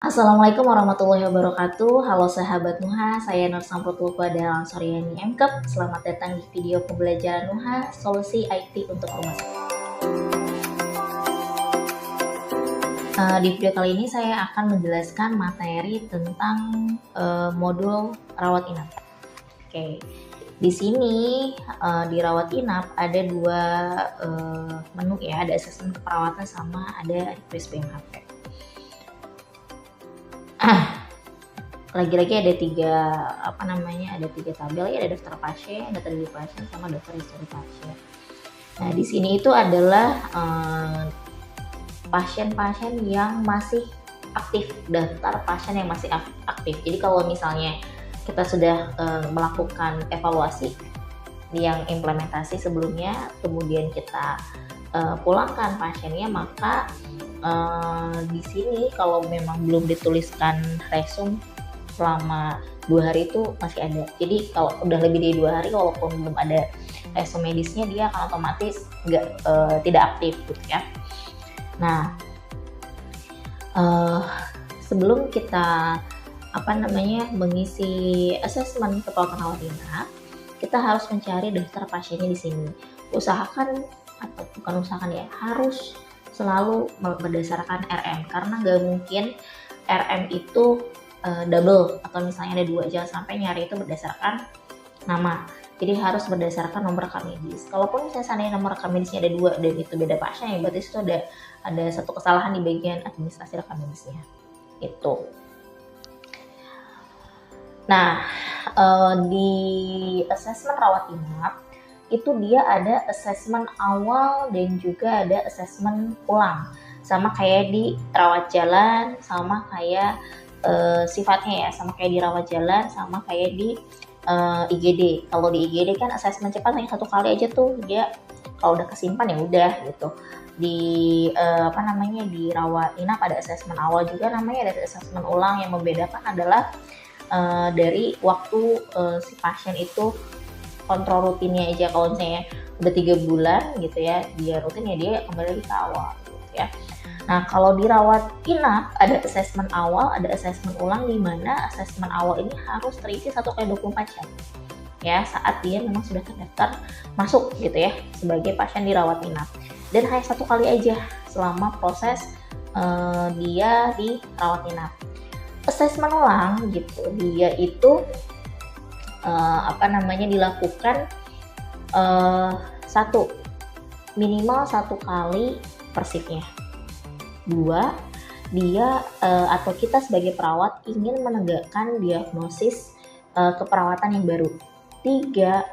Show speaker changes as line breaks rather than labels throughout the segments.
Assalamualaikum warahmatullahi wabarakatuh. Halo sahabat Nuha, saya Nur Samprotulfa Dalang Soryani MKep. Selamat datang di video pembelajaran Nuha, solusi IT untuk rumah sakit. Di video kali ini saya akan menjelaskan materi tentang modul rawat inap. Oke, di sini di rawat inap ada dua menu ya, ada asesmen keperawatan sama ada request BMHP. Lagi-lagi ada tiga tabel ya, ada daftar pasien, data diri pasien, sama daftar histori pasien. Nah, di sini itu adalah pasien-pasien yang masih aktif, daftar pasien yang masih aktif. Jadi kalau misalnya kita sudah melakukan evaluasi yang implementasi sebelumnya, kemudian kita pulangkan pasiennya, maka di sini kalau memang belum dituliskan resume selama 2 hari itu masih ada. Jadi kalau udah lebih dari 2 hari, walaupun belum ada resume medisnya, dia akan otomatis tidak aktif gitu ya. Nah, sebelum kita mengisi asesmen keperawatan rawat inap, kita harus mencari daftar pasiennya di sini. Harus selalu berdasarkan RM, karena nggak mungkin RM itu double atau misalnya ada 2, jangan sampai nyari itu berdasarkan nama. Jadi harus berdasarkan nomor rekam medis. Kalaupun misalnya seandainya nomor rekam medisnya ada 2 dan itu beda pasien, ya berarti itu ada satu kesalahan di bagian administrasi rekam medisnya. Itu. Nah, di asesmen rawat inap itu dia ada asesmen awal dan juga ada asesmen ulang. Sama kayak di rawat jalan, sama kayak sifatnya ya, sama kayak di rawat jalan, sama kayak di IGD. Kalau di IGD kan asesmen cepat hanya 1 kali aja tuh, dia kalau udah kesimpan ya udah gitu. Di di rawat inap ada asesmen awal juga namanya, ada asesmen ulang. Yang membedakan adalah dari waktu si pasien itu kontrol rutinnya aja. Kalau misalnya udah 3 bulan gitu ya, dia rutin ya dia kembali lagi ke awal gitu ya. Nah, kalau dirawat inap ada asesmen awal, ada asesmen ulang, di mana asesmen awal ini harus terisi 1x24 jam ya, saat dia memang sudah terdaftar masuk gitu ya sebagai pasien dirawat inap, dan hanya 1 kali aja selama proses dia dirawat inap. Asesmen ulang gitu, dia itu dilakukan minimal 1 kali per shiftnya. 2, dia atau kita sebagai perawat ingin menegakkan diagnosis keperawatan yang baru. 3,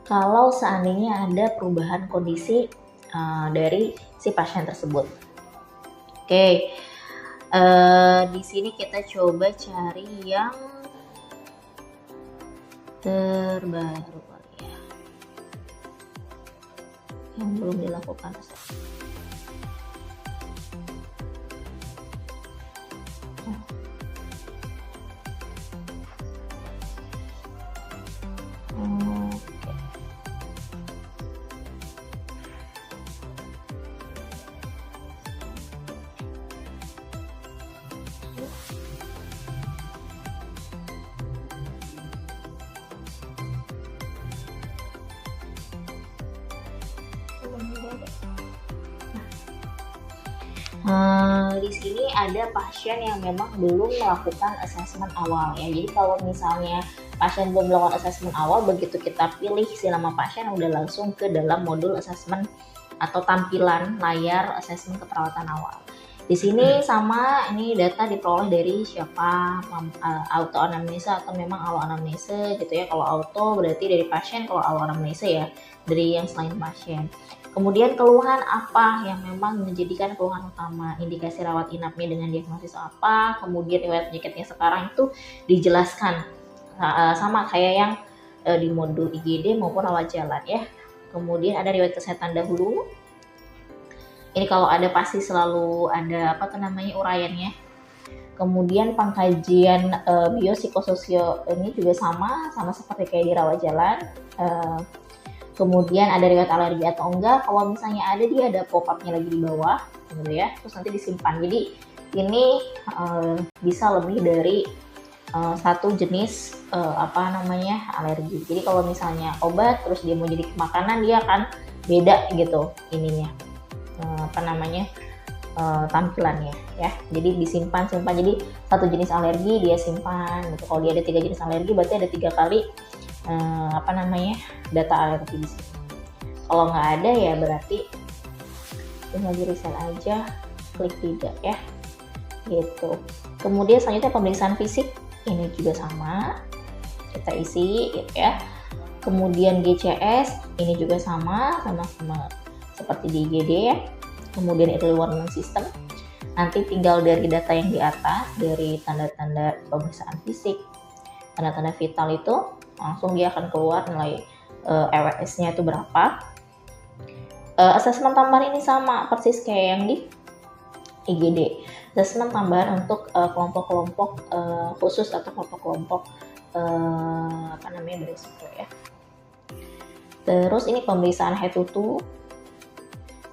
kalau seandainya ada perubahan kondisi dari si pasien tersebut. Oke, di sini kita coba cari yang terbaru ya, yang belum dilakukan. Di sini ada pasien yang memang belum melakukan asesmen awal ya. Jadi kalau misalnya pasien belum melakukan asesmen awal, begitu kita pilih si nama pasien udah langsung ke dalam modul asesmen atau tampilan layar asesmen keperawatan awal. Di sini sama, ini data diperoleh dari siapa, auto anamnesa atau memang alo anamnesa gitu ya. Kalau auto berarti dari pasien, kalau alo anamnesa ya dari yang selain pasien. Kemudian keluhan apa yang memang menjadikan keluhan utama, indikasi rawat inapnya dengan diagnosis apa, kemudian riwayat penyakitnya sekarang itu dijelaskan sama kayak yang di modul IGD maupun rawat jalan ya. Kemudian ada riwayat kesehatan dahulu. Ini kalau ada pasti selalu ada uraiannya. Kemudian pengkajian biopsikososio ini juga sama seperti kayak di rawat jalan. Kemudian ada riwayat alergi atau enggak. Kalau misalnya ada, dia ada pop-up-nya lagi di bawah gitu ya, terus nanti disimpan. Jadi ini bisa lebih dari satu jenis alergi. Jadi kalau misalnya obat terus dia mau jadi ke makanan, dia akan beda gitu ininya tampilannya ya. Jadi disimpan. Jadi satu jenis alergi dia simpan gitu. Kalau dia ada 3 jenis alergi, berarti ada 3 kali data alergi di sini. Kalau nggak ada ya berarti tinggal di reset aja, klik tidak ya gitu. Kemudian selanjutnya pemeriksaan fisik, ini juga sama, kita isi gitu ya. Kemudian GCS ini juga sama seperti di IGD ya. Kemudian early warning system, nanti tinggal dari data yang di atas, dari tanda-tanda pemeriksaan fisik, tanda-tanda vital itu langsung dia akan keluar nilai EWS-nya itu berapa. Asesmen tambahan ini sama persis kayak yang di IGD. Asesmen tambahan untuk kelompok-kelompok khusus atau kelompok-kelompok berisiko ya. Terus ini pemeriksaan head to toe.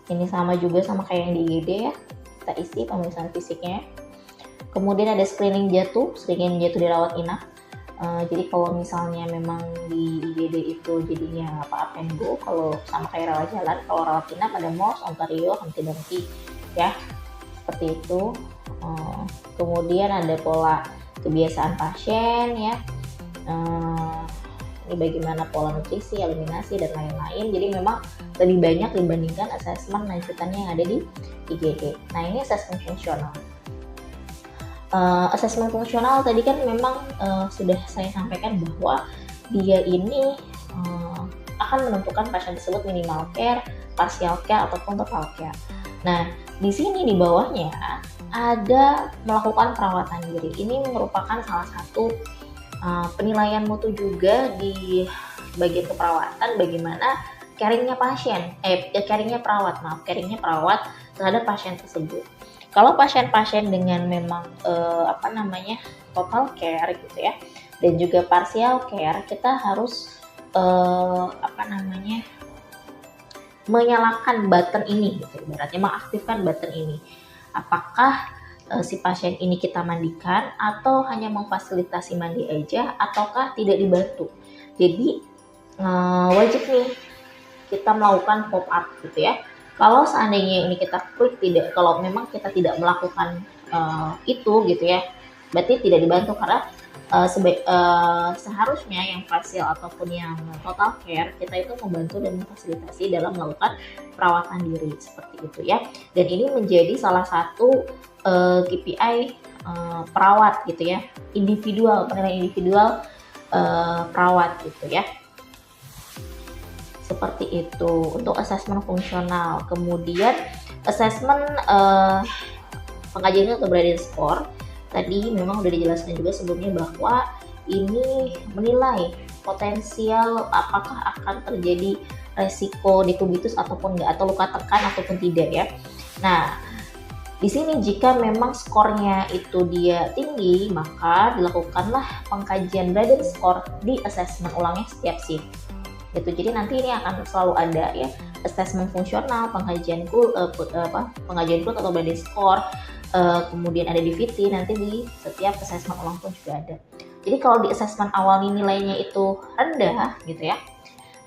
Ini sama juga sama kayak yang di IGD ya. Kita isi pemeriksaan fisiknya. Kemudian ada screening jatuh dirawat inap. Jadi kalau misalnya memang di IGD itu jadinya up and go, kalau sama kayak rawat jalan, kalau rawat inap ada MORS, Ontario, Humpty Dumpty ya, seperti itu. Kemudian ada pola kebiasaan pasien ya, ini bagaimana pola nutrisi, eliminasi dan lain-lain. Jadi memang lebih banyak dibandingkan asesmen lanjutannya yang ada di IGD. Nah ini asesmen fungsional. Asesmen fungsional tadi kan memang sudah saya sampaikan bahwa dia ini akan menentukan pasien tersebut minimal care, partial care ataupun total care. Nah di sini di bawahnya ada melakukan perawatan diri. Ini merupakan salah satu penilaian mutu juga di bagian keperawatan, bagaimana caringnya perawat terhadap pasien tersebut. Kalau pasien-pasien dengan memang total care gitu ya, dan juga partial care, kita harus menyalakan button ini gitu, ibaratnya mengaktifkan button ini. Apakah si pasien ini kita mandikan atau hanya memfasilitasi mandi aja, ataukah tidak dibantu. Jadi wajib nih kita melakukan pop up gitu ya. Kalau seandainya ini kita klik tidak, kalau memang kita tidak melakukan itu gitu ya, berarti tidak dibantu, karena seharusnya yang partial ataupun yang total care kita itu membantu dan memfasilitasi dalam melakukan perawatan diri seperti itu ya. Dan ini menjadi salah satu KPI perawat gitu ya, penilaian individual perawat gitu ya. Seperti itu untuk asesmen fungsional. Kemudian asesmen pengkajian atau Braden score, tadi memang udah dijelaskan juga sebelumnya bahwa ini menilai potensial apakah akan terjadi resiko dekubitus ataupun enggak, atau luka tekan ataupun tidak ya. Nah di sini jika memang skornya itu dia tinggi, maka dilakukanlah pengkajian Braden score di asesmen ulangnya setiap shift gitu. Jadi nanti ini akan selalu ada ya, asesmen fungsional, pengkajian KULT atau Braden score, kemudian ada DVT, nanti di setiap asesmen ulang pun juga ada. Jadi kalau di asesmen awal ini nilainya itu rendah gitu ya,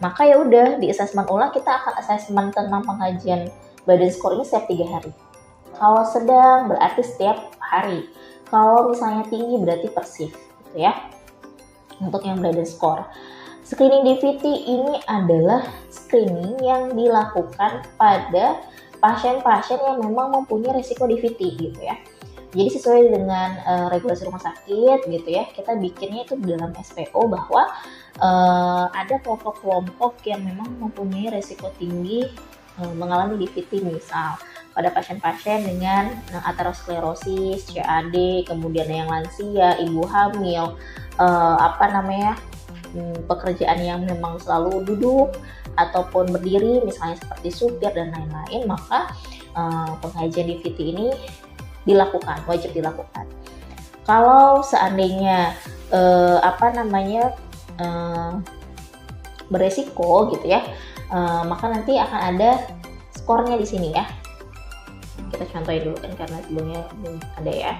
maka ya udah di asesmen ulang kita akan asesmen tentang pengkajian Braden score ini setiap 3 hari. Kalau sedang berarti setiap hari. Kalau misalnya tinggi berarti per shift gitu ya. Untuk yang Braden score. Screening DVT ini adalah screening yang dilakukan pada pasien-pasien yang memang mempunyai risiko DVT gitu ya. Jadi sesuai dengan regulasi rumah sakit gitu ya, kita bikinnya itu dalam SPO bahwa ada kelompok-kelompok yang memang mempunyai risiko tinggi mengalami DVT, misal pada pasien-pasien dengan aterosklerosis, CAD, kemudian yang lansia, ibu hamil, pekerjaan yang memang selalu duduk ataupun berdiri, misalnya seperti supir dan lain-lain, maka pengkajian DVT ini wajib dilakukan. Kalau seandainya beresiko gitu ya, maka nanti akan ada skornya di sini ya. kita contohin dulu kan karena sebelumnya belum ada ya.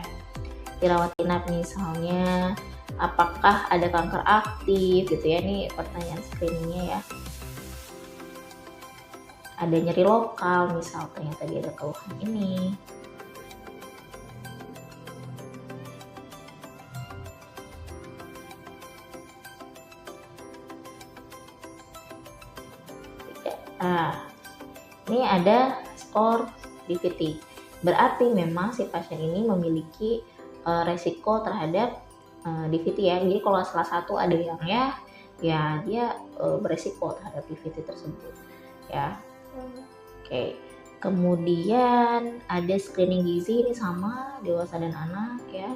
Dirawat inap misalnya apakah ada kanker aktif gitu ya, ini pertanyaan screeningnya ya. Ada nyeri lokal misal, ternyata dia ada keluhan ini. Nah, ini ada skor DVT. Berarti memang si pasien ini memiliki resiko terhadap DVT ya. Jadi kalau salah satu ada yang ya dia beresiko terhadap DVT tersebut ya. Oke. Kemudian ada screening gizi, ini sama dewasa dan anak ya.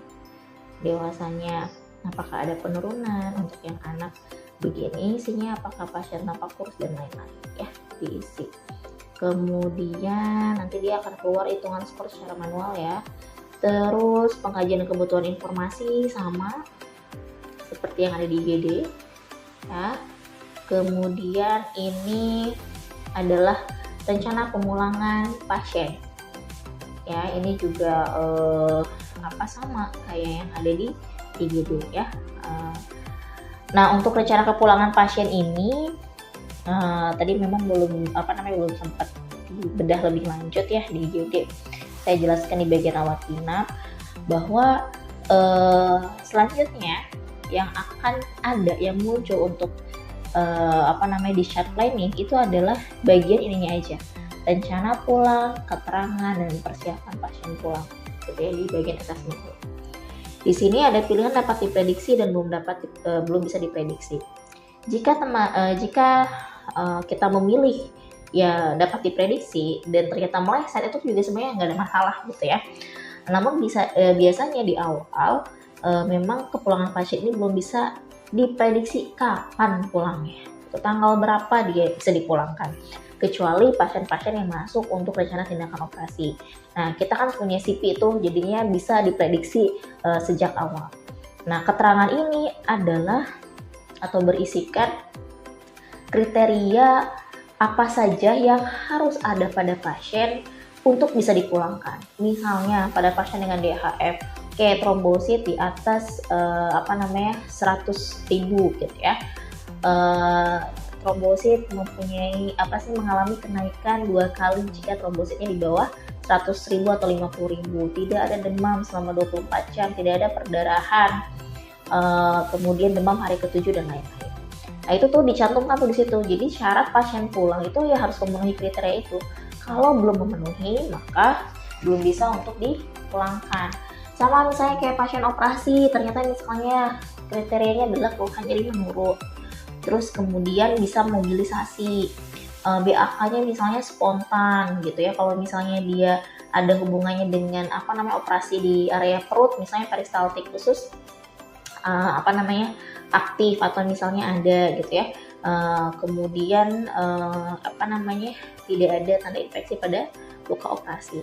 Dewasanya apakah ada penurunan, untuk yang anak begini isinya, apakah pasien tampak kurus dan lain-lain ya, diisi. Kemudian nanti dia akan keluar hitungan skor secara manual ya. Terus pengkajian kebutuhan informasi sama seperti yang ada di IGD ya. Kemudian ini adalah rencana pemulangan pasien ya, ini juga sama kayak yang ada di IGD ya. Nah, untuk rencana kepulangan pasien ini tadi memang belum sempat bedah lebih lanjut ya di IGD. Saya jelaskan di bagian rawat inap bahwa selanjutnya yang akan ada yang muncul untuk di chart planning itu adalah bagian ininya aja, rencana pulang, keterangan dan persiapan pasien pulang gitu ya, di bagian assessment. Di sini ada pilihan dapat diprediksi dan belum bisa diprediksi. Jika kita memilih ya dapat diprediksi dan ternyata meleset, itu juga sebenarnya nggak ada masalah gitu ya. Namun biasanya di awal memang kepulangan pasien ini belum bisa diprediksi kapan pulangnya, tanggal berapa dia bisa dipulangkan, kecuali pasien-pasien yang masuk untuk rencana tindakan operasi. Nah, kita kan punya CP itu jadinya bisa diprediksi sejak awal. Nah, keterangan ini adalah atau berisikan kriteria apa saja yang harus ada pada pasien untuk bisa dipulangkan. Misalnya pada pasien dengan DHF kayak trombosit di atas 100.000 gitu ya. Trombosit mengalami kenaikan 2 kali jika trombositnya di bawah 100.000 atau 50.000. Tidak ada demam selama 24 jam, tidak ada perdarahan, kemudian demam hari ke-7 dan lain-lain. Nah, itu tuh dicantumkan tuh di situ. Jadi syarat pasien pulang itu ya harus memenuhi kriteria itu. Kalau belum memenuhi, maka belum bisa untuk dipulangkan. Sama misalnya kayak pasien operasi, ternyata misalnya kriterianya adalah keluhan nyeri menurun, terus kemudian bisa mobilisasi, BAK-nya misalnya spontan gitu ya. Kalau misalnya dia ada hubungannya dengan operasi di area perut, misalnya peristaltik khusus aktif atau misalnya ada gitu ya. Kemudian tidak ada tanda infeksi pada luka operasi.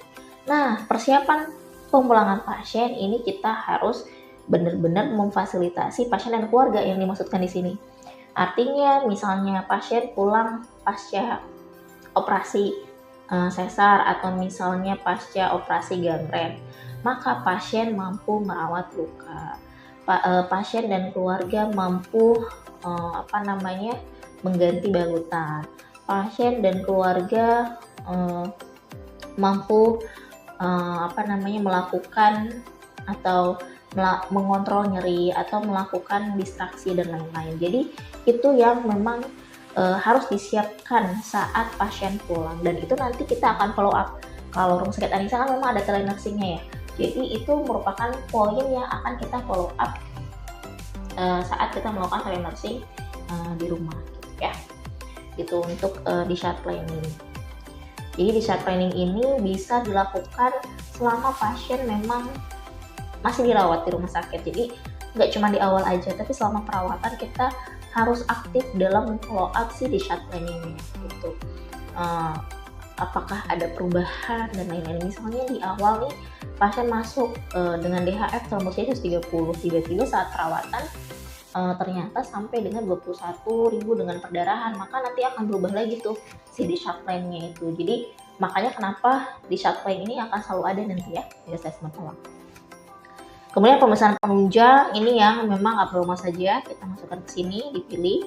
Nah, persiapan pemulangan pasien ini kita harus benar-benar memfasilitasi pasien dan keluarga yang dimaksudkan di sini. Artinya misalnya pasien pulang pasca operasi sesar atau misalnya pasca operasi gangren, maka pasien mampu merawat luka. Pasien dan keluarga mampu mengganti balutan. Pasien dan keluarga mampu melakukan atau mengontrol nyeri atau melakukan distraksi dan lain-lain. Jadi itu yang memang harus disiapkan saat pasien pulang, dan itu nanti kita akan follow up. Kalau rumah sakit Anissa kan memang ada telenursingnya ya, jadi itu merupakan poin yang akan kita follow up saat kita melakukan telenursing di rumah gitu ya. Itu untuk di chart planning. Jadi di chart planning ini bisa dilakukan selama pasien memang masih dirawat di rumah sakit. Jadi nggak cuma di awal aja, tapi selama perawatan kita harus aktif dalam follow up si di chart planning gitu. Apakah ada perubahan dan lain-lain. Misalnya di awal nih pasien masuk dengan DHF trombositus 30, tiba-tiba saat perawatan ternyata sampai dengan 21.000 dengan perdarahan, maka nanti akan berubah lagi tuh si di chart plan-nya itu. Jadi Makanya kenapa di Chatline ini akan selalu ada nanti ya di assessment ulang. Kemudian pemeriksaan penunjang ini yang memang abnormal saja, kita masukkan ke sini, dipilih.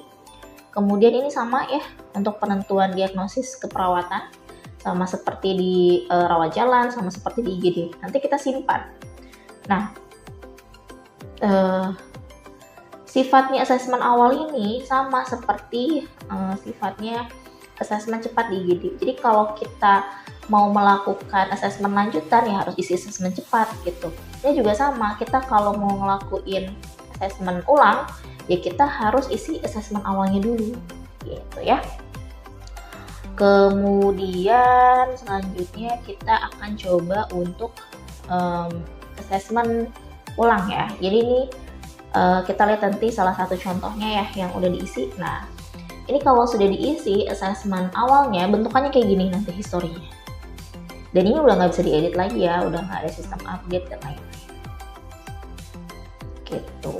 Kemudian ini sama ya untuk penentuan diagnosis keperawatan, sama seperti di rawat jalan, sama seperti di IGD. Nanti kita simpan. Nah, sifatnya asesmen awal ini sama seperti sifatnya asesmen cepat di IGD. Jadi kalau kita mau melakukan asesmen lanjutan ya harus isi asesmen cepat gitu. Ini juga sama, kita kalau mau ngelakuin asesmen ulang ya kita harus isi asesmen awalnya dulu gitu ya. Kemudian selanjutnya kita akan coba untuk asesmen ulang ya. Jadi ini kita lihat nanti salah satu contohnya ya yang udah diisi. Nah, ini kalau sudah diisi asesmen awalnya bentukannya kayak gini nanti historinya. Dan ini udah nggak bisa diedit lagi ya, udah nggak ada sistem update dan lain-lain. Gitu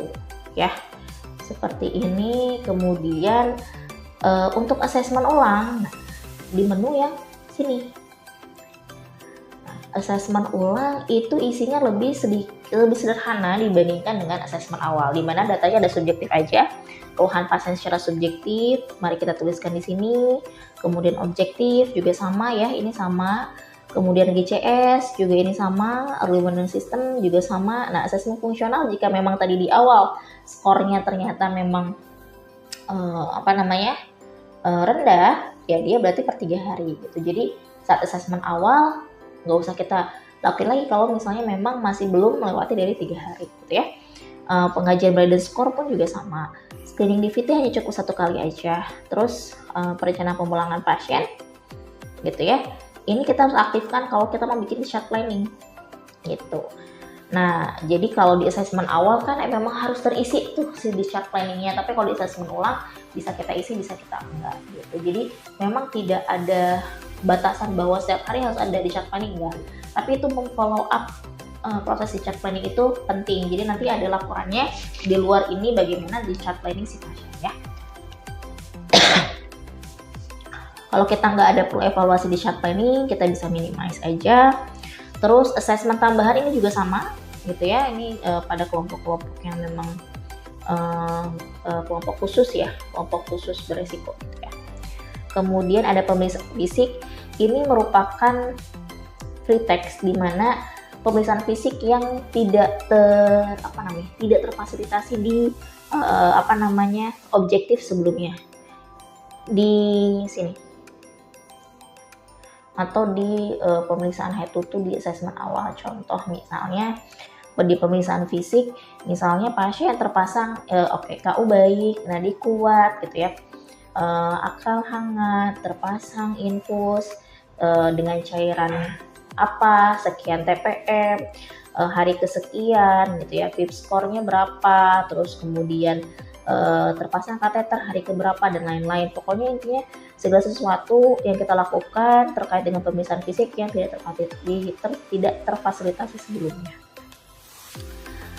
ya, seperti ini. Kemudian untuk asesmen ulang, nah, di menu yang sini. Nah, asesmen ulang itu isinya lebih sederhana dibandingkan dengan asesmen awal, di mana datanya ada subjektif aja. Keluhan pasien secara subjektif, mari kita tuliskan di sini. Kemudian objektif juga sama ya, ini sama. Kemudian GCS juga ini sama, early warning system juga sama. Nah, asesmen fungsional jika memang tadi di awal skornya ternyata memang rendah, ya dia berarti per 3 hari gitu. Jadi saat asesmen awal nggak usah kita lakuin lagi kalau misalnya memang masih belum melewati dari 3 hari gitu ya. Pengajian Braden score pun juga sama. Screening DVT hanya cukup 1 kali aja. Terus perencanaan pemulangan pasien gitu ya. Ini kita harus aktifkan kalau kita mau bikin chart planning gitu. Nah, jadi kalau di assessment awal kan memang harus terisi tuh si di chart planningnya, tapi kalau di assessment ulang bisa kita isi, bisa kita enggak gitu. Jadi memang tidak ada batasan bahwa setiap hari harus ada di chart planning, enggak. Tapi itu memfollow up proses di chart planning itu penting. Jadi nanti ada laporannya di luar ini bagaimana di chart planning si pasien ya. Kalau kita nggak ada perlu evaluasi di chart planning, kita bisa minimize aja. Terus assessment tambahan ini juga sama gitu ya. Ini pada kelompok-kelompok yang memang kelompok khusus ya, kelompok khusus beresiko gitu ya. Kemudian ada pemeriksaan fisik, ini merupakan free text di mana pemeriksaan fisik yang tidak terfasilitasi di objektif sebelumnya. Di sini atau di pemeriksaan head to toe di asesmen awal. Contoh misalnya di pemeriksaan fisik, misalnya pasien terpasang KU baik, nadi kuat gitu ya, akal hangat, terpasang infus dengan cairan apa, sekian TPM, hari kesekian gitu ya, VIP skornya berapa, terus kemudian terpasang kateter hari keberapa dan lain-lain. Pokoknya intinya segala sesuatu yang kita lakukan terkait dengan pemeriksaan fisik yang tidak terfasilitasi sebelumnya.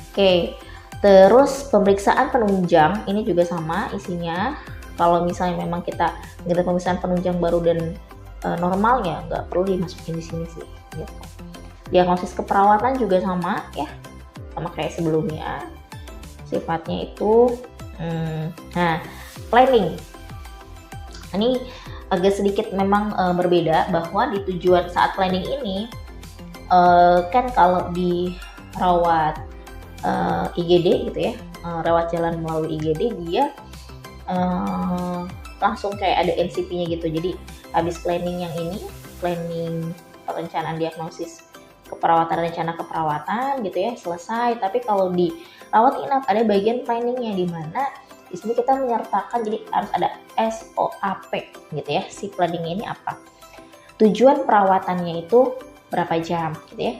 Oke, terus pemeriksaan penunjang ini juga sama isinya. Kalau misalnya memang kita ada pemeriksaan penunjang baru dan normalnya nggak perlu dimasukin di sini sih. Gitu. Diagnosis keperawatan juga sama ya, sama kayak sebelumnya. Sifatnya itu, planning. Ini agak sedikit memang berbeda bahwa di tujuan saat planning ini kan kalau di rawat IGD gitu ya, rawat jalan melalui IGD dia langsung kayak ada NCP-nya gitu. Jadi habis planning yang ini, planning perencanaan diagnosis keperawatan, rencana keperawatan gitu ya, selesai. Tapi kalau di rawat inap ada bagian planningnya di mana di sini kita menyertakan, jadi harus ada SOAP gitu ya, si planning ini apa, tujuan perawatannya itu berapa jam gitu ya,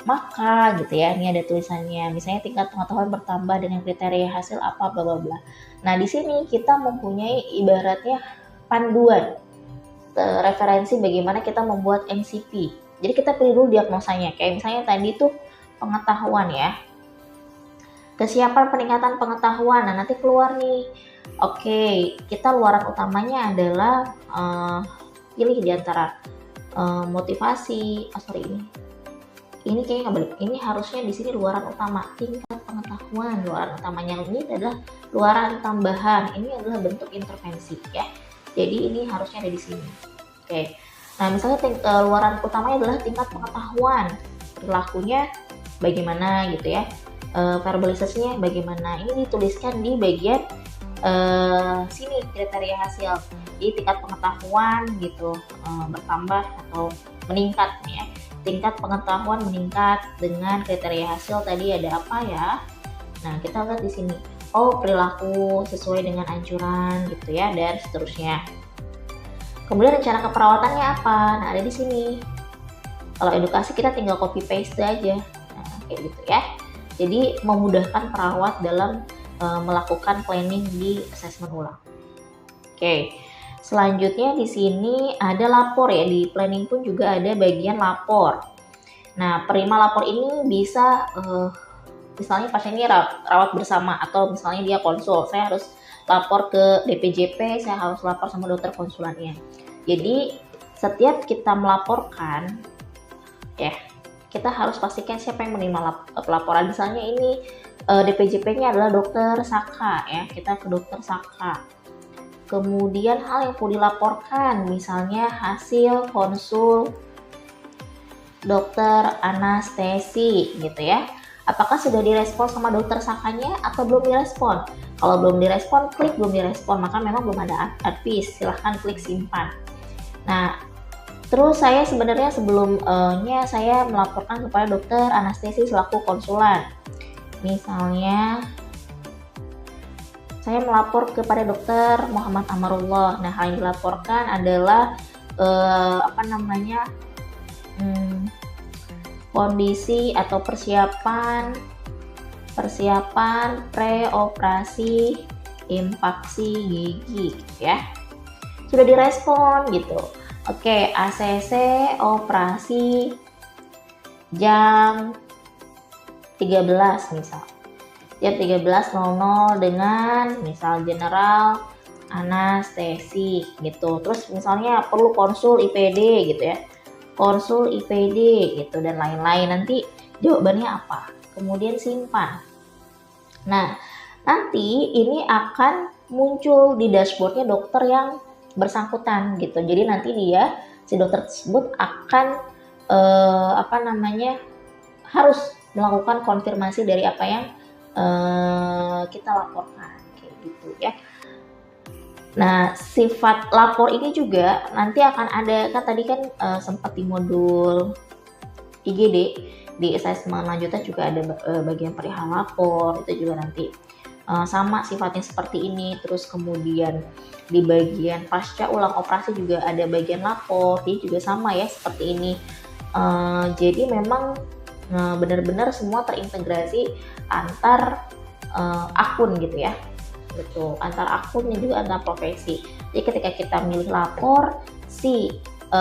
maka gitu ya, ini ada tulisannya misalnya tingkat pengetahuan bertambah dengan kriteria hasil apa bla bla bla. Nah di sini kita mempunyai ibaratnya panduan referensi bagaimana kita membuat MCP. Jadi kita pilih dulu diagnosanya, kayak misalnya tadi tuh pengetahuan ya, kesiapan peningkatan pengetahuan. Nah nanti keluar nih, oke, kita luaran utamanya adalah pilih di antara motivasi. Ini kayaknya nggak boleh. Ini harusnya di sini luaran utama, tingkat pengetahuan. Luaran utamanya ini adalah luaran tambahan. Ini adalah bentuk intervensi ya. Jadi ini harusnya ada di sini. Oke. Nah, misalnya luaran utamanya adalah tingkat pengetahuan. Perilakunya bagaimana gitu ya. Verbalisasinya bagaimana. Ini dituliskan di bagian sini kriteria hasil. Jadi tingkat pengetahuan gitu bertambah atau meningkat ya. Tingkat pengetahuan meningkat dengan kriteria hasil tadi ada apa ya? Nah, kita lihat di sini. Oh, perilaku sesuai dengan anjuran gitu ya, dan seterusnya. Kemudian rencana keperawatannya apa? Nah, ada di sini. Kalau edukasi kita tinggal copy paste aja. Nah, kayak gitu ya. Jadi memudahkan perawat dalam melakukan planning di asesmen ulang. Oke. Selanjutnya di sini ada lapor ya, di planning pun juga ada bagian lapor. Nah, penerima lapor ini bisa misalnya pasien ini rawat bersama atau misalnya dia konsul, saya harus lapor ke DPJP, saya harus lapor sama dokter konsulannya. Jadi setiap kita melaporkan ya, kita harus pastikan siapa yang menerima laporan. Misalnya ini DPJP-nya adalah dokter Saka ya, kita ke dokter Saka. Kemudian hal yang perlu dilaporkan, misalnya hasil konsul dokter anestesi gitu ya. Apakah sudah direspon sama dokter Sakanya atau belum direspon? Kalau belum direspon, klik belum direspon, maka memang belum ada advis, silahkan klik simpan. Nah, terus saya sebenarnya sebelumnya saya melaporkan kepada dokter anestesi selaku konsulan. Misalnya saya melapor kepada dokter Muhammad Amarullah. Nah, hal yang dilaporkan adalah kondisi atau persiapan pre-operasi impaksi gigi ya. Sudah direspon gitu. Oke, ACC operasi jam 13 misal. Jam 13.00 dengan misal general anestesi gitu. Terus misalnya perlu konsul IPD gitu ya. Konsul IPD gitu dan lain-lain. Nanti jawabannya apa? Kemudian simpan. Nah, nanti ini akan muncul di dashboardnya dokter yang bersangkutan gitu. Jadi nanti dia si dokter tersebut akan harus melakukan konfirmasi dari apa yang kita laporkan kayak gitu ya. Nah, sifat lapor ini juga nanti akan ada, kan tadi kan sempat di modul IGD, di asesmen lanjutan juga ada bagian perihal lapor, itu juga nanti sama sifatnya seperti ini. Terus kemudian di bagian pasca ulang operasi juga ada bagian lapor, ini juga sama ya seperti ini. Jadi memang benar-benar semua terintegrasi antar akun gitu ya, gitu, antar akun dan juga antar profesi. Jadi ketika kita milih lapor, si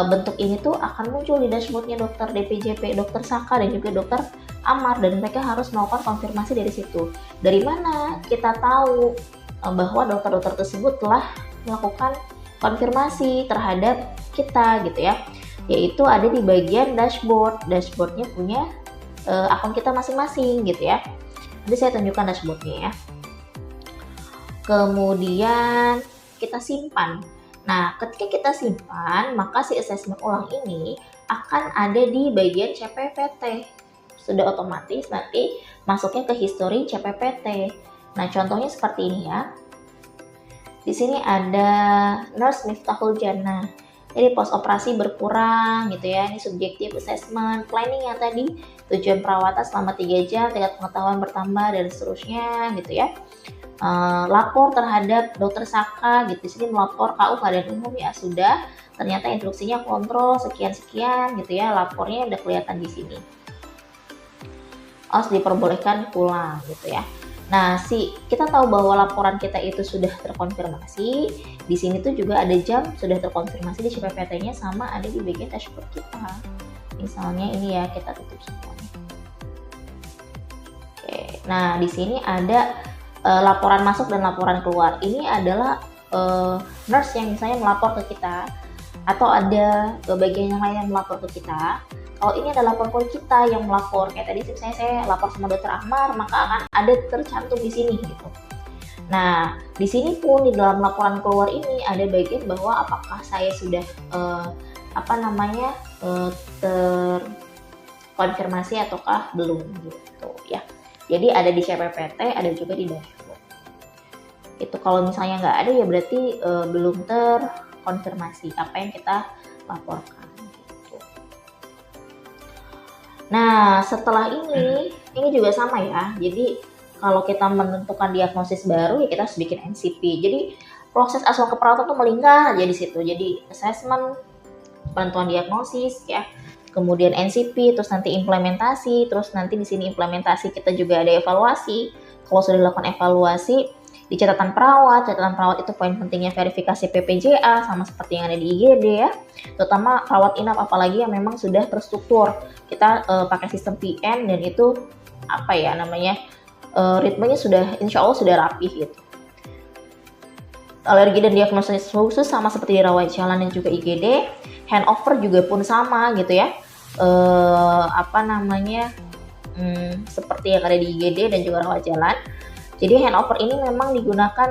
bentuk ini tuh akan muncul di dashboardnya dokter DPJP, dokter Saka dan juga dokter Amar, dan mereka harus melakukan konfirmasi dari situ. Dari mana kita tahu bahwa dokter-dokter tersebut telah melakukan konfirmasi terhadap kita gitu ya, yaitu ada di bagian dashboard. Dashboardnya punya akun kita masing-masing gitu ya. Nanti saya tunjukkan dashboardnya ya. Kemudian kita simpan. Nah, ketika kita simpan, maka si asesmen ulang ini akan ada di bagian CPPT. Sudah otomatis nanti masuknya ke history CPPT. Nah, contohnya seperti ini ya. Di sini ada Nurse Miftahul Jannah. Jadi post operasi berkurang gitu ya. Ini subjektif assessment, planning yang tadi, tujuan perawatan selama 3 jam, tingkat pengetahuan bertambah dan seterusnya gitu ya. Lapor terhadap dokter Saka gitu. Di sini melapor KU keadaan umum ya sudah. Ternyata instruksinya kontrol sekian-sekian gitu ya. Lapornya udah kelihatan di sini. Harus diperbolehkan pulang gitu ya. Nah, kita tahu bahwa laporan kita itu sudah terkonfirmasi. Di sini tuh juga ada jam sudah terkonfirmasi di CPPT-nya, sama ada di bagian dashboard kita. Misalnya ini ya, kita tutup semuanya. Oke. Nah, di sini ada laporan masuk dan laporan keluar. Ini adalah nurse yang misalnya melapor ke kita atau ada bagian yang lain yang melapor ke kita. Kalau ini adalah lapor kita yang melapor, kayak tadi misalnya saya lapor sama dokter Ahmar, maka akan ada tercantum di sini gitu. Nah, di sini pun di dalam laporan keluar ini ada bagian bahwa apakah saya sudah terkonfirmasi ataukah belum gitu ya. Jadi ada di CPPT, ada juga di dashboard. Itu kalau misalnya nggak ada ya berarti belum terkonfirmasi apa yang kita laporkan gitu. Nah, setelah ini juga sama ya. Jadi kalau kita menentukan diagnosis baru ya kita harus bikin NCP. Jadi proses asuhan keperawatan tuh melingkar jadi situ. Jadi assessment, penentuan diagnosis ya, kemudian NCP, terus nanti implementasi, terus nanti di sini implementasi kita juga ada evaluasi. Kalau sudah dilakukan evaluasi di catatan perawat itu poin pentingnya verifikasi PPJA sama seperti yang ada di IGD ya, terutama rawat inap apalagi yang memang sudah terstruktur. Kita pakai sistem PN dan itu ritmenya sudah insya Allah sudah rapih gitu. Alergi dan diagnosis khusus sama seperti di rawat jalan dan juga IGD. Handover juga pun sama gitu ya. Seperti yang ada di IGD dan juga rawat jalan. Jadi handover ini memang digunakan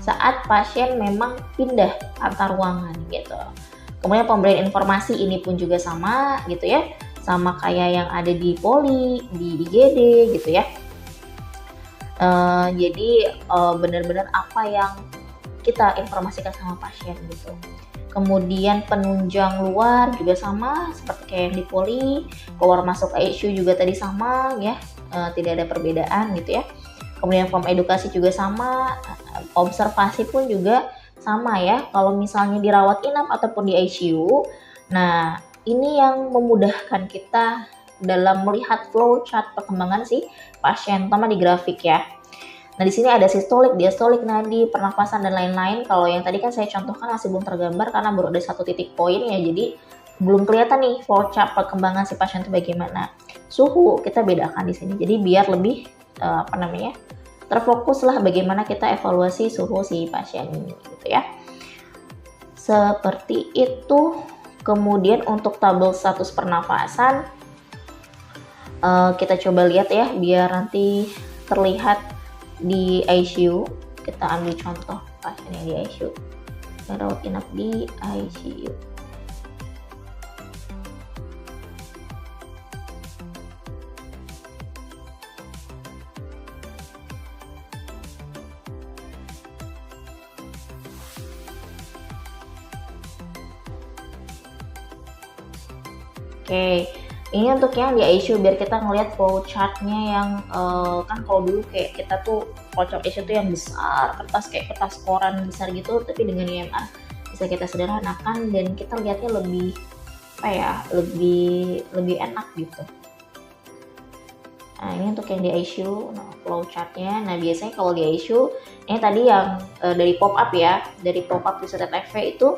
saat pasien memang pindah antar ruangan gitu. Kemudian pemberian informasi ini pun juga sama gitu ya, sama kayak yang ada di poli, di IGD gitu ya. Jadi benar-benar apa yang kita informasikan sama pasien gitu. Kemudian penunjang luar juga sama seperti kayak yang di poli, keluar masuk ICU juga tadi sama ya, tidak ada perbedaan gitu ya. Kemudian form edukasi juga sama, observasi pun juga sama ya. Kalau misalnya dirawat inap ataupun di ICU, nah ini yang memudahkan kita dalam melihat flow chart perkembangan si pasien, terutama di grafik ya. Nah di sini ada sistolik, diastolik, nadi, pernapasan dan lain-lain. Kalau yang tadi kan saya contohkan masih belum tergambar karena baru ada satu titik poin ya, jadi belum kelihatan nih flow chart perkembangan si pasien itu bagaimana. Suhu kita bedakan di sini, jadi biar lebih terfokus lah bagaimana kita evaluasi suhu si pasien ini gitu ya. Seperti itu. Kemudian untuk tabel status pernafasan kita coba lihat ya biar nanti terlihat di ICU. Kita ambil contoh pasien yang di ICU, rawat inap di ICU. Oke, ini untuk yang di ICU biar kita ngelihat flow chartnya yang kan kalau dulu kayak kita tuh flow chart ICU tuh yang besar, kertas koran besar gitu, tapi dengan IMR bisa kita sederhanakan dan kita lihatnya lebih lebih enak gitu. Nah ini untuk yang di ICU, flow chartnya. Nah biasanya kalau di ICU ini tadi yang dari pop up ya, dari pop up Riset.tv itu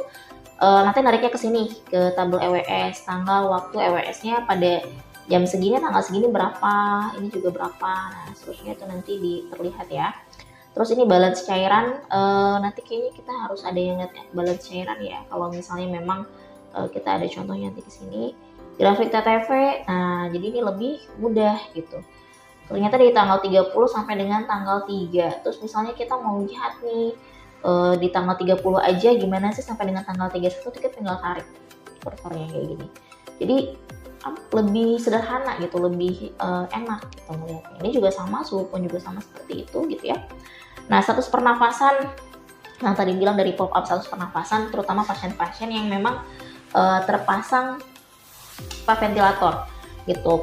nanti nariknya ke sini ke tabel EWS, tanggal, waktu EWS-nya pada jam segini, tanggal segini berapa, ini juga berapa. Nah seterusnya itu nanti terlihat ya. Terus ini balance cairan, nanti kayaknya kita harus ada yang lihat balance cairan ya. Kalau misalnya memang kita ada contohnya nanti di sini. Grafik TTV, nah jadi ini lebih mudah gitu. Ternyata dari tanggal 30 sampai dengan tanggal 3. Terus misalnya kita mau lihat nih di tanggal 30 aja gimana sih sampai dengan tanggal 31, kita tinggal tarik kursornya kayak gini. Jadi lebih sederhana gitu, lebih enak gitu melihatnya. Ini juga sama, suhu pun juga sama seperti itu gitu ya. Nah status pernafasan yang tadi bilang dari pop up status pernafasan, terutama pasien-pasien yang memang terpasang ventilator gitu.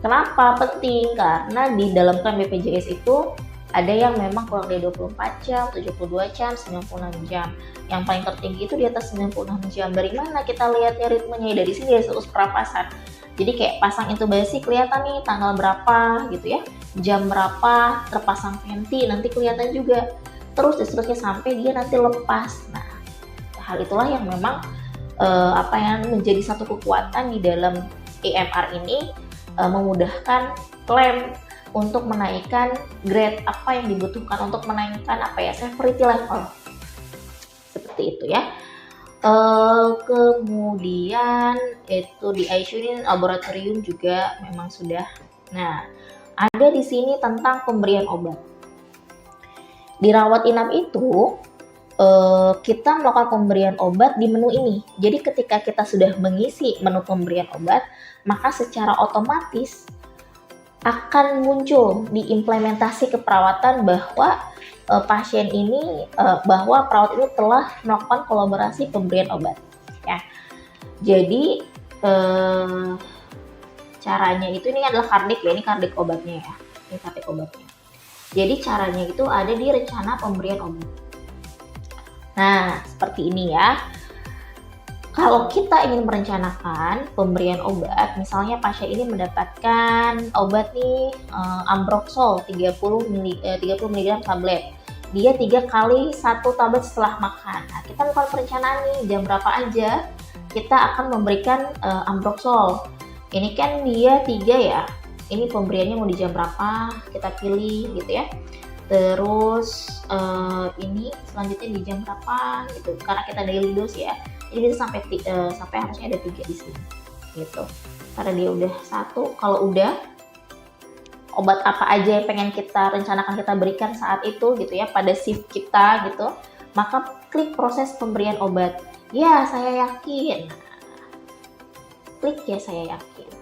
Kenapa penting? Karena di dalam klaim BPJS itu ada yang memang kurang dari 24 jam, 72 jam, 96 jam. Yang paling tertinggi itu di atas 96 jam. Dari mana kita lihatnya ritmenya? Dari sini dari status pernapasan. Jadi kayak pasang intubasi kelihatan nih tanggal berapa gitu ya, jam berapa terpasang venti nanti kelihatan juga. Terus seterusnya sampai dia nanti lepas. Nah, hal itulah yang memang yang menjadi satu kekuatan di dalam EMR ini, memudahkan klaim untuk menaikkan grade apa yang dibutuhkan untuk menaikkan severity level seperti itu ya. Kemudian itu di ICU ini laboratorium juga memang sudah. Nah, ada di sini tentang pemberian obat. Di rawat inap itu kita melakukan pemberian obat di menu ini. Jadi ketika kita sudah mengisi menu pemberian obat, maka secara otomatis akan muncul di implementasi keperawatan bahwa pasien ini bahwa perawat ini telah melakukan kolaborasi pemberian obat. Ya, jadi caranya itu ini adalah kardik ya, ini kardik obatnya ya, ini kardik obatnya. Jadi caranya itu ada di rencana pemberian obat. Nah, seperti ini ya. Kalau kita ingin merencanakan pemberian obat, misalnya pasien ini mendapatkan obat nih Ambroxol 30 mg tablet. Dia 3 kali 1 tablet setelah makan. Nah, kita melakukan perencanaan nih, jam berapa aja kita akan memberikan Ambroxol. Ini kan dia 3 ya. Ini pemberiannya mau di jam berapa, kita pilih gitu ya. Terus ini selanjutnya di jam berapa gitu, karena kita daily dose ya. Jadi bisa sampai harusnya ada 3 di sini gitu. Karena dia udah 1, kalau udah obat apa aja yang pengen kita rencanakan kita berikan saat itu gitu ya, pada shift kita gitu, maka klik proses pemberian obat. Ya, saya yakin. Klik ya, saya yakin.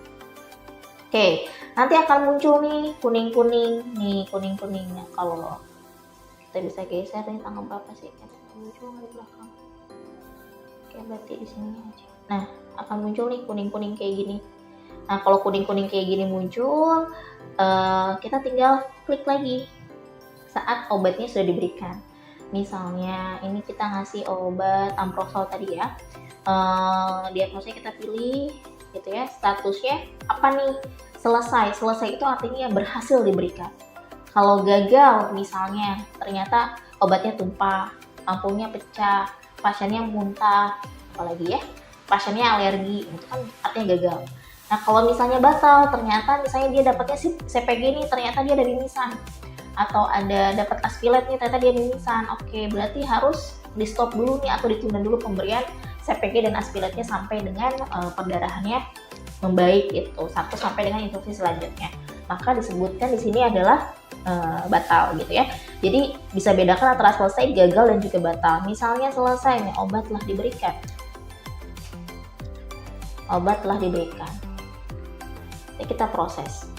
Oke, nanti akan muncul nih kuning-kuning nih, kuning-kuningnya. Kalau kita bisa geser nih tanggal berapa sih? Muncul di belakang. Oke, berarti di sini aja. Nah, akan muncul nih kuning-kuning kayak gini. Nah, kalau kuning-kuning kayak gini muncul, kita tinggal klik lagi saat obatnya sudah diberikan. Misalnya ini kita ngasih obat Ambroxol tadi ya. Diagnosanya kita pilih gitu ya. Statusnya apa nih? Selesai. Selesai itu artinya berhasil diberikan. Kalau gagal misalnya ternyata obatnya tumpah, tampungnya pecah, pasiennya muntah, apalagi ya, pasiennya alergi, itu kan artinya gagal. Nah, kalau misalnya batal, ternyata misalnya dia dapatnya CPG nih, ternyata dia ada mimisan, atau ada dapat aspilet nih, ternyata dia mimisan. Oke, berarti harus di stop dulu nih atau ditunda dulu pemberian CPG dan aspiletnya sampai dengan perdarahannya membaik itu, sampai dengan instruksi selanjutnya. Maka disebutkan di sini adalah batal gitu ya. Jadi bisa bedakan antara selesai, gagal, dan juga batal. Misalnya selesai nih, obat telah diberikan. Obat telah diberikan. Jadi kita proses.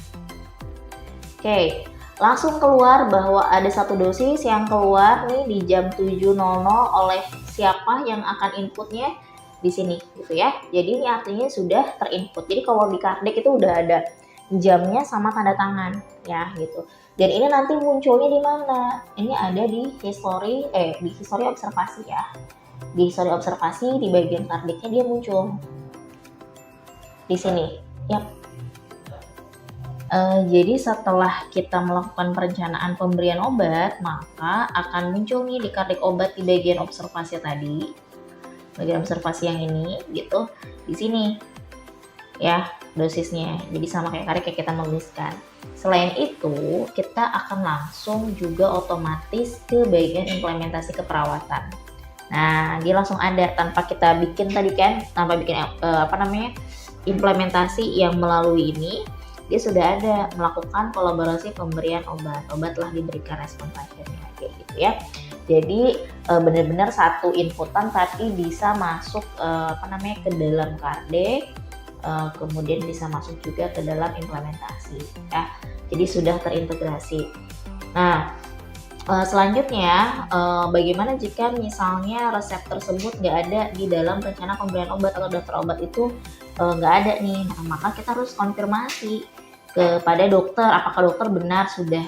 Oke, langsung keluar bahwa ada 1 dosis yang keluar nih di jam 7.00 oleh siapa yang akan inputnya di sini gitu ya. Jadi ini artinya sudah terinput. Jadi kalau di kardik itu udah ada jamnya sama tanda tangan ya gitu. Dan ini nanti munculnya di mana? Ini ada di history observasi ya. Di history observasi di bagian kardiknya dia muncul di sini. Yap. Jadi setelah kita melakukan perencanaan pemberian obat, maka akan muncul nih di kardik obat di bagian observasi tadi. Bagian observasi yang ini gitu. Di sini ya dosisnya. Jadi sama kayak kardik kayak kita menuliskan. Selain itu, kita akan langsung juga otomatis ke bagian implementasi keperawatan. Nah, dia langsung ada tanpa kita bikin tadi kan, tanpa bikin implementasi yang melalui ini, dia sudah ada melakukan kolaborasi pemberian obat. Obat telah diberikan respon pasiennya kayak gitu ya. Jadi benar-benar satu inputan tapi bisa masuk ke dalam kardik. Kemudian bisa masuk juga ke dalam implementasi ya, jadi sudah terintegrasi. Nah, selanjutnya bagaimana jika misalnya resep tersebut nggak ada di dalam rencana pemberian obat atau daftar obat itu nggak ada nih. Nah, maka kita harus konfirmasi kepada dokter apakah dokter benar sudah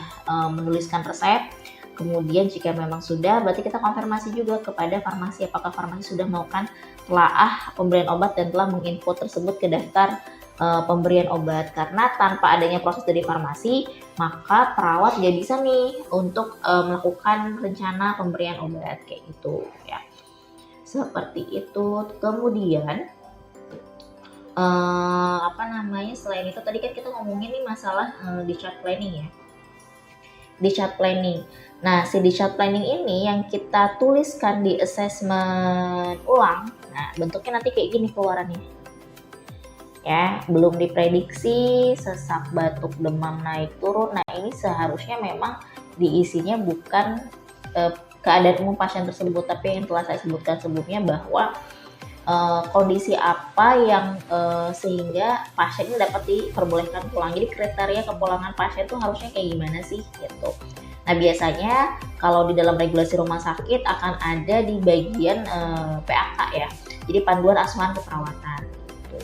menuliskan resep. Kemudian jika memang sudah, berarti kita konfirmasi juga kepada farmasi apakah farmasi sudah melakukan telaah pemberian obat dan telah menginput tersebut ke daftar pemberian obat. Karena tanpa adanya proses dari farmasi, maka perawat nggak bisa nih untuk melakukan rencana pemberian obat kayak gitu ya. Seperti itu. Kemudian selain itu tadi kan kita ngomongin nih masalah discharge planning ya. discharge planning. Nah, si discharge planning ini yang kita tuliskan di assessment ulang. Nah, bentuknya nanti kayak gini keluarannya. Ya, belum diprediksi, sesak, batuk, demam, naik turun. Nah, ini seharusnya memang diisinya bukan keadaan umum pasien tersebut, tapi yang telah saya sebutkan sebelumnya bahwa kondisi apa yang sehingga pasien ini dapat diperbolehkan pulang. Jadi kriteria kepulangan pasien itu harusnya kayak gimana sih gitu. Nah, biasanya kalau di dalam regulasi rumah sakit akan ada di bagian PAK ya. Jadi panduan asuhan keperawatan. Gitu.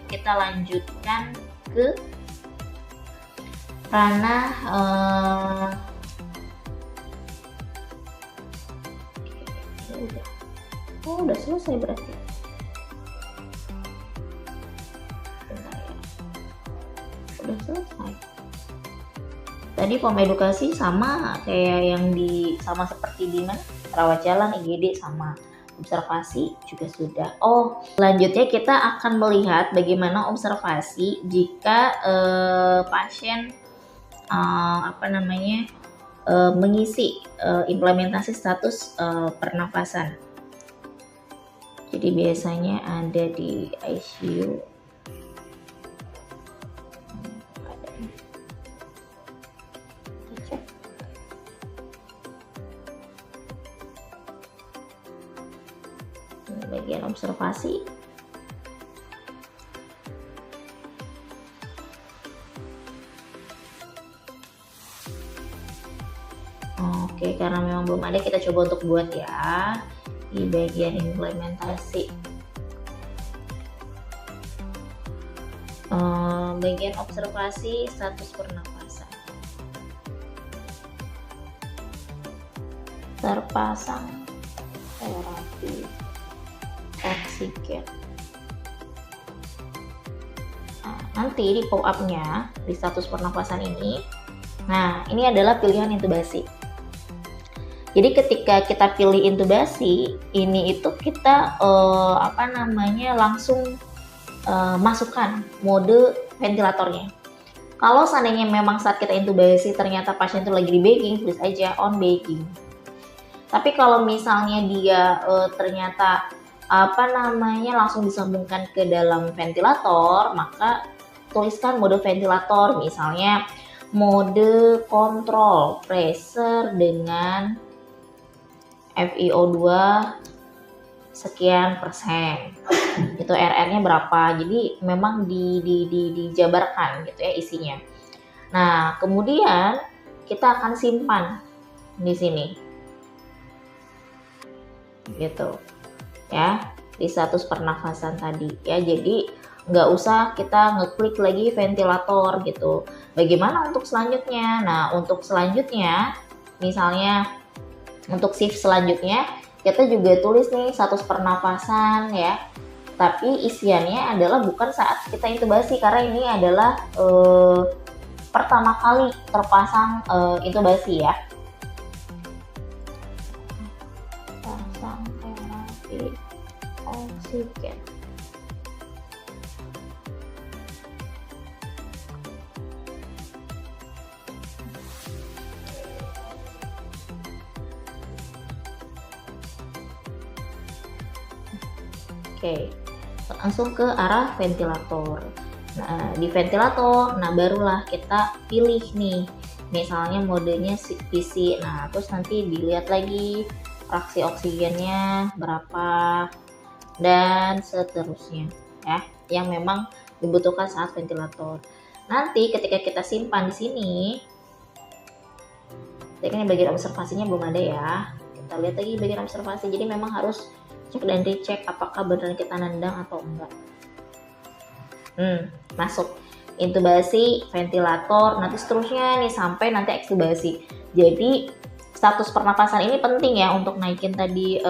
Kita lanjutkan ke ranah udah selesai berarti. Udah selesai. Tadi pom edukasi sama kayak yang sama seperti di mana? Rawat jalan, IGD sama. Observasi juga sudah. Oh, selanjutnya kita akan melihat bagaimana observasi jika pasien mengisi implementasi status pernafasan. Jadi biasanya ada di ICU. Bagian observasi. Oke, karena memang belum ada, kita coba untuk buat ya di bagian implementasi. Bagian observasi status pernapasan. Terpasang terapi oksigen. Nah, nanti di pop up-nya di status pernapasan ini, nah ini adalah pilihan intubasi. Jadi ketika kita pilih intubasi, ini itu kita langsung masukkan mode ventilatornya. Kalau seandainya memang saat kita intubasi ternyata pasien itu lagi di bagging, tulis aja on bagging. Tapi kalau misalnya dia ternyata langsung disambungkan ke dalam ventilator, maka tuliskan mode ventilator, misalnya mode kontrol pressure dengan FiO2 sekian persen, itu RR-nya berapa, jadi memang dijabarkan gitu ya isinya. Nah, kemudian kita akan simpan di sini gitu ya, di status pernafasan tadi ya. Jadi nggak usah kita ngeklik lagi ventilator gitu. Bagaimana untuk selanjutnya? Nah, untuk selanjutnya misalnya untuk shift selanjutnya kita juga tulis nih status pernafasan ya, tapi isiannya adalah bukan saat kita intubasi, karena ini adalah pertama kali terpasang intubasi ya. Pasang terapi oksigen. Oke, langsung ke arah ventilator. Nah, di ventilator, nah barulah kita pilih nih, misalnya modenya PC. Nah, terus nanti dilihat lagi fraksi oksigennya berapa dan seterusnya ya, yang memang dibutuhkan saat ventilator. Nanti ketika kita simpan di sini, ini bagian observasinya belum ada ya. Kita lihat lagi bagian observasi. Jadi memang harus cek dan dicek apakah benar kita nendang atau enggak. Masuk intubasi, ventilator, nanti seterusnya nih sampai nanti ekstubasi. Jadi status pernapasan ini penting ya untuk naikin tadi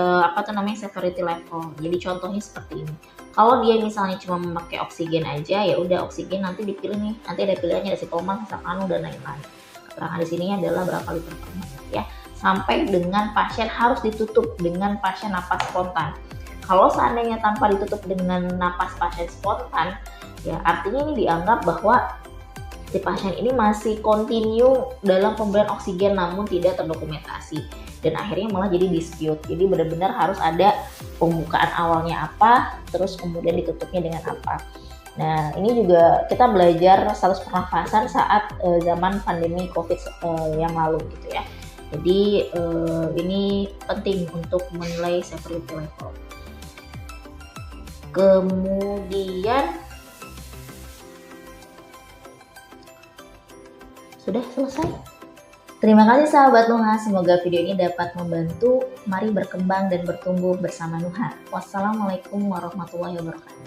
severity level. Jadi contohnya seperti ini. Kalau dia misalnya cuma memakai oksigen aja, ya udah oksigen nanti dipilih nih. Nanti ada pilihannya, ada sitoman, anu dan lain-lain. Keterangan di sini adalah berapa liter per menit ya. Sampai dengan pasien harus ditutup dengan pasien napas spontan. Kalau seandainya tanpa ditutup dengan napas pasien spontan, ya artinya ini dianggap bahwa si pasien ini masih continue dalam pemberian oksigen namun tidak terdokumentasi, dan akhirnya malah jadi dispute. Jadi benar-benar harus ada pembukaan awalnya apa, terus kemudian ditutupnya dengan apa. Nah, ini juga kita belajar status pernafasan saat zaman pandemi COVID yang lalu gitu ya. Jadi ini penting untuk menilai severity level. Kemudian sudah selesai. Terima kasih sahabat Nuha, semoga video ini dapat membantu. Mari berkembang dan bertumbuh bersama Nuha. Wassalamualaikum warahmatullahi wabarakatuh.